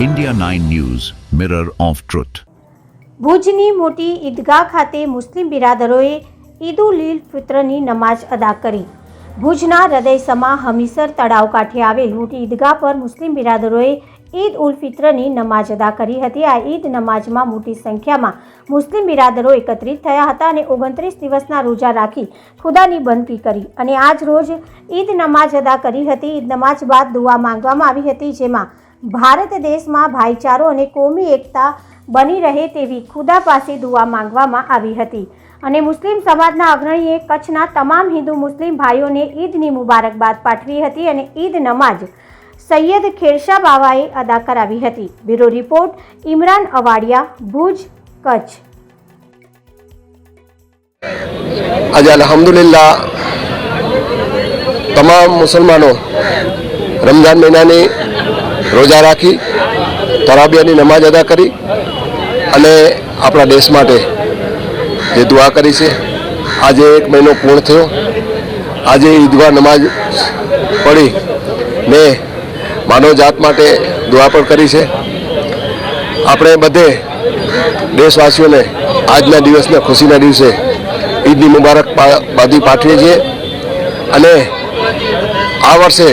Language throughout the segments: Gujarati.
India 9 News, Mirror of Truth. ભુજની મોટી ઈદગાહ ખાતે મુસ્લિમ બિરાદરોએ ઈદ ઉલ ફિત્રની નમાઝ અદા કરી। ભુજના હૃદયસમા હમીસર તળાવ કાંઠે આવેલ મોટી ઈદગાહ પર મુસ્લિમ બિરાદરોએ ઈદ ઉલ ફિત્રની નમાઝ અદા કરી હતી। આ ઈદ નમાઝમાં મોટી સંખ્યામાં મુસ્લિમ બિરાદરો એકત્રિત થયા હતા અને 29 દિવસના રોજા રાખી ખુદાની બંદગી કરી અને આજ રોજ ઈદ નમાઝ અદા કરી હતી। ઈદ નમાઝ બાદ દુઆ માંગવામાં આવી હતી, જેમાં ભારત દેશમાં ભાઈચારો અને કોમી એકતા બની રહે તેવી ખુદા પાસે દુઆ માંગવામાં આવી હતી અને મુસ્લિમ સમાજના અગ્રણીએ કચ્છના તમામ હિન્દુ મુસ્લિમ ભાઈઓને ઈદની મુબારકબાદ પાઠવી હતી અને ઈદ નમાઝ સૈયદ ખેરશા બાવાએ અદા કરાવી હતી। Bureau report Imran Awadiya, Bhuj, Kutch. आज अल्हम्दुलिल्लाह तमाम मुसलमानों रमजान महीनानी रोजा राखी तराबियानी नमाज अदा करी અને આપણા દેશ માટે જે દુઆ કરી છે। આજે એક મહિનો પૂર્ણ થયો। આજે ઈદગાહ નમાજ પઢી ને માનવ જાત માટે દુઆ પણ કરી છે। આપણે બધે દેશવાસીઓને આજના દિવસને ખુશીના દિવસે ઈદની મુબારકબાદી પાઠવીએ છીએ અને આ વર્ષે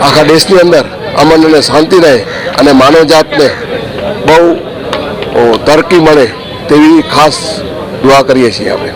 આખા દેશની અંદર અમન અને શાંતિ રહે અને માનવ જાતને બહુ તરક્કી મળે તેવી ખાસ દુઆ કરીએ છીએ આપણે।